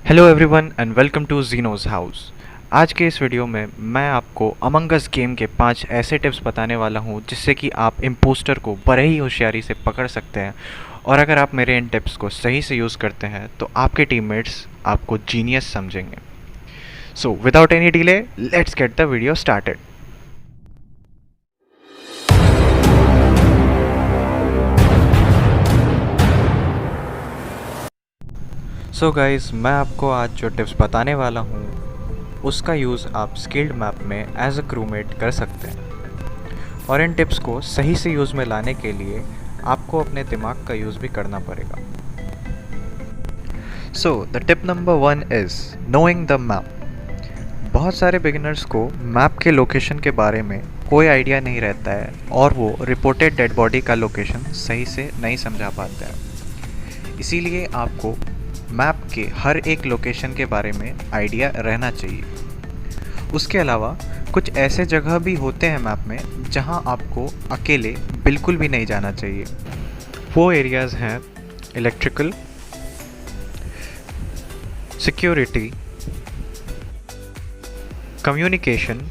Hello everyone and welcome to Gino's house. आज के इस वीडियो में मैं आपको अमंग अस गेम के 5 ऐसे टिप्स बताने वाला हूं जिससे कि आप इम्पोस्टर को बड़े ही होशियारी से पकड़ सकते हैं। और अगर आप मेरे इन टिप्स को सही से यूज़ करते हैं तो आपके टीममेट्स आपको जीनियस समझेंगे। So without any delay let's get the video started. So guys, मैं आपको आज जो टिप्स बताने वाला हूँ उसका यूज़ आप स्किल्ड मैप में एज अ क्रूमेट कर सकते हैं। और इन टिप्स को सही से यूज़ में लाने के लिए आपको अपने दिमाग का यूज़ भी करना पड़ेगा। So the tip number 1 is knowing the map. बहुत सारे बिगिनर्स को मैप के लोकेशन के बारे में कोई आइडिया नहीं रहता है और वो रिपोर्टेड डेड बॉडी का लोकेशन सही से नहीं समझा पाते हैं। इसीलिए आपको मैप के हर एक लोकेशन के बारे में आइडिया रहना चाहिए। उसके अलावा कुछ ऐसे जगह भी होते हैं मैप में जहां आपको अकेले बिल्कुल भी नहीं जाना चाहिए। वो एरियाज़ हैं इलेक्ट्रिकल, सिक्योरिटी, कम्युनिकेशन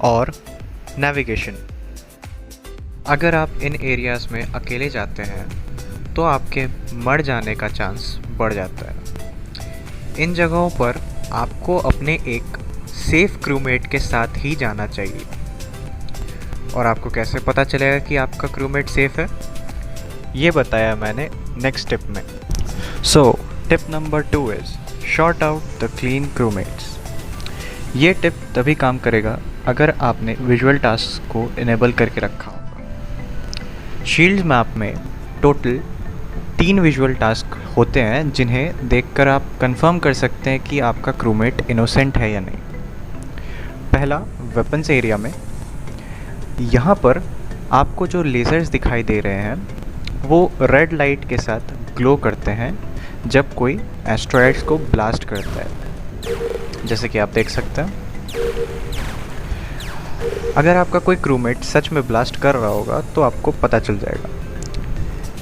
और नेविगेशन। अगर आप इन एरियाज़ में अकेले जाते हैं तो आपके मर जाने का चांस बढ़ जाता है। इन जगहों पर आपको अपने एक सेफ क्रूमेट के साथ ही जाना चाहिए। और आपको कैसे पता चलेगा कि आपका क्रूमेट सेफ है, ये बताया मैंने नेक्स्ट टिप में। So tip number 2 is short out the clean crewmates. ये टिप तभी काम करेगा अगर आपने विजुअल टास्क को इनेबल करके रखा होगा। शील्ड मैप में टोटल 3 विजुअल टास्क होते हैं जिन्हें देखकर आप कंफर्म कर सकते हैं कि आपका क्रूमेट इनोसेंट है या नहीं। पहला, वेपन्स एरिया में यहाँ पर आपको जो लेज़र्स दिखाई दे रहे हैं वो रेड लाइट के साथ ग्लो करते हैं जब कोई एस्ट्रॉयड्स को ब्लास्ट करता है, जैसे कि आप देख सकते हैं। अगर आपका कोई क्रूमेट सच में ब्लास्ट कर रहा होगा तो आपको पता चल जाएगा।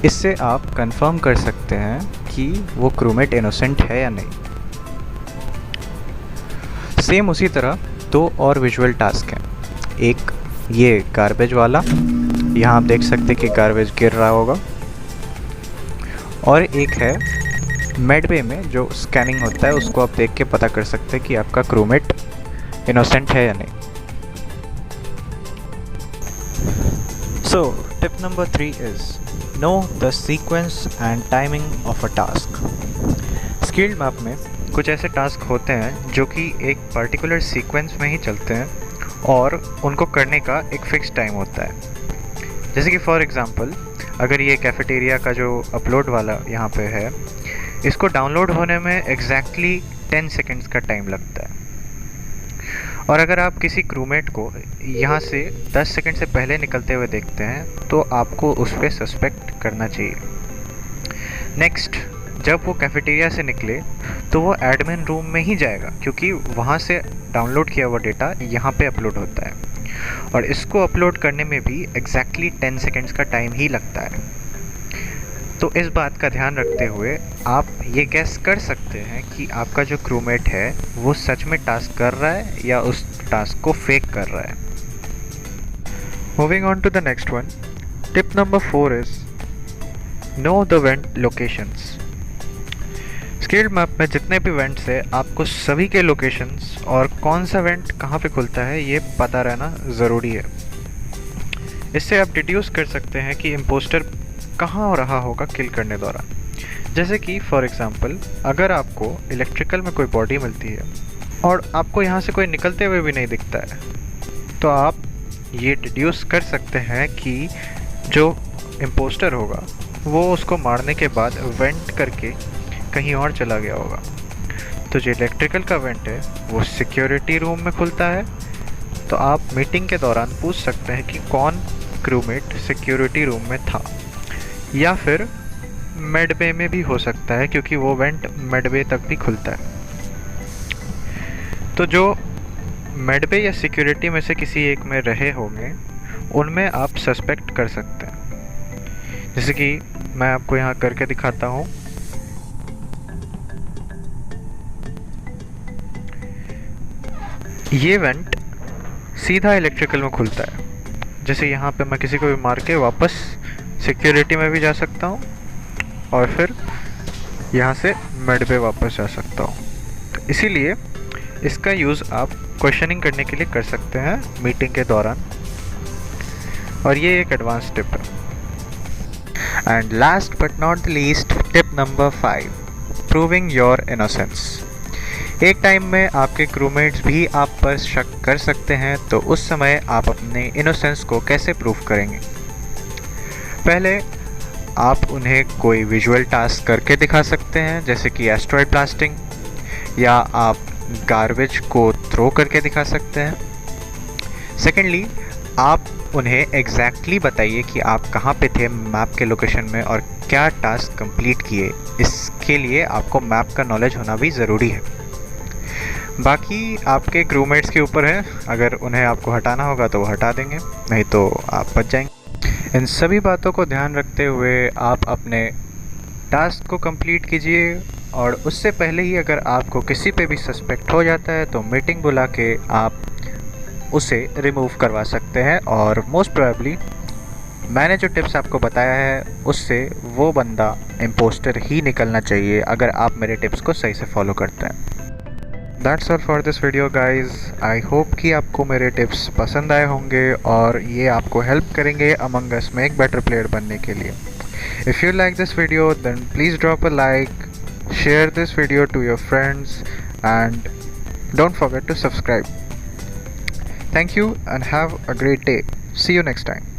इससे आप कंफर्म कर सकते हैं कि वो क्रूमेट इनोसेंट है या नहीं। सेम उसी तरह 2 और विजुअल टास्क हैं। एक ये गार्बेज वाला, यहाँ आप देख सकते हैं कि गार्बेज गिर रहा होगा। और एक है मेडबे में जो स्कैनिंग होता है, उसको आप देख के पता कर सकते हैं कि आपका क्रूमेट इनोसेंट है या नहीं। So tip number 3 is know the sequence and timing of a task. Skilled map में कुछ ऐसे टास्क होते हैं जो कि एक पर्टिकुलर सीक्वेंस में ही चलते हैं और उनको करने का एक फ़िक्स टाइम होता है। जैसे कि फॉर एग्ज़ाम्पल, अगर ये कैफेटेरिया का जो अपलोड वाला यहाँ पे है, इसको डाउनलोड होने में एग्जैक्टली 10 सेकेंड्स का टाइम लगता है। और अगर आप किसी क्रूमेट को यहाँ से 10 सेकंड से पहले निकलते हुए देखते हैं तो आपको उस पर सस्पेक्ट करना चाहिए। नेक्स्ट, जब वो कैफेटेरिया से निकले तो वो एडमिन रूम में ही जाएगा, क्योंकि वहाँ से डाउनलोड किया हुआ डेटा यहाँ पे अपलोड होता है और इसको अपलोड करने में भी एग्जैक्टली 10 सेकंड्स का टाइम ही लगता है। तो इस बात का ध्यान रखते हुए आप ये गैस कर सकते हैं कि आपका जो क्रूमेट है वो सच में टास्क कर रहा है या उस टास्क को फेक कर रहा है। Moving on to the next one, tip number 4 is know the vent locations. Skeld map में जितने भी वेंट्स है, आपको सभी के लोकेशंस और कौन सा वेंट कहाँ पे खुलता है ये पता रहना ज़रूरी है। इससे आप डिड्यूस कर सकते हैं कि इम्पोस्टर कहाँ रहा होगा किल करने दौरान। जैसे कि फॉर एग्ज़ाम्पल, अगर आपको इलेक्ट्रिकल में कोई बॉडी मिलती है और आपको यहाँ से कोई निकलते हुए भी नहीं दिखता है, तो आप ये डिड्यूस कर सकते हैं कि जो इम्पोस्टर होगा वो उसको मारने के बाद वेंट करके कहीं और चला गया होगा। तो जो इलेक्ट्रिकल का वेंट है वो सिक्योरिटी रूम में खुलता है। तो आप मीटिंग के दौरान पूछ सकते हैं कि कौन क्रूमेट सिक्योरिटी रूम में था, या फिर मेडबे में भी हो सकता है क्योंकि वो वेंट मेडबे तक भी खुलता है। तो जो मेडबे या सिक्योरिटी में से किसी एक में रहे होंगे उनमें आप सस्पेक्ट कर सकते हैं। जैसे कि मैं आपको यहाँ करके दिखाता हूँ। ये वेंट सीधा इलेक्ट्रिकल में खुलता है। जैसे यहाँ पे मैं किसी को भी मार के वापस सिक्योरिटी में भी जा सकता हूँ और फिर यहाँ से मेडबे वापस जा सकता हूँ। तो इसीलिए इसका यूज़ आप क्वेश्चनिंग करने के लिए कर सकते हैं मीटिंग के दौरान, और ये एक एडवांस टिप है। And last but not the least, tip number 5, proving your innocence. एक टाइम में आपके क्रूमेट्स भी आप पर शक कर सकते हैं, तो उस समय आप अपने इनोसेंस को कैसे प्रूव करेंगे? पहले आप उन्हें कोई विजुअल टास्क करके दिखा सकते हैं, जैसे कि एस्ट्रॉयड ब्लास्टिंग, या आप गार्बेज को थ्रो करके दिखा सकते हैं। सेकेंडली, आप उन्हें एग्जैक्टली बताइए कि आप कहाँ पे थे मैप के लोकेशन में और क्या टास्क कंप्लीट किए। इसके लिए आपको मैप का नॉलेज होना भी ज़रूरी है। बाकी आपके क्रूमेट्स के ऊपर है, अगर उन्हें आपको हटाना होगा तो वो हटा देंगे, नहीं तो आप बच जाएंगे। इन सभी बातों को ध्यान रखते हुए आप अपने टास्क को कंप्लीट कीजिए, और उससे पहले ही अगर आपको किसी पे भी सस्पेक्ट हो जाता है तो मीटिंग बुला के आप उसे रिमूव करवा सकते हैं, और मोस्ट प्रोबेबली मैंने जो टिप्स आपको बताया है उससे वो बंदा इम्पोस्टर ही निकलना चाहिए, अगर आप मेरे टिप्स को सही से फॉलो करते हैं। That's all for this video guys. I hope कि आपको मेरे टिप्स पसंद आए होंगे और ये आपको हेल्प करेंगे अमंग अस में एक बेटर प्लेयर बनने के लिए। If you like this video then please drop a like, share this video to your friends, and don't forget to subscribe. Thank you and have a great day. See you next time.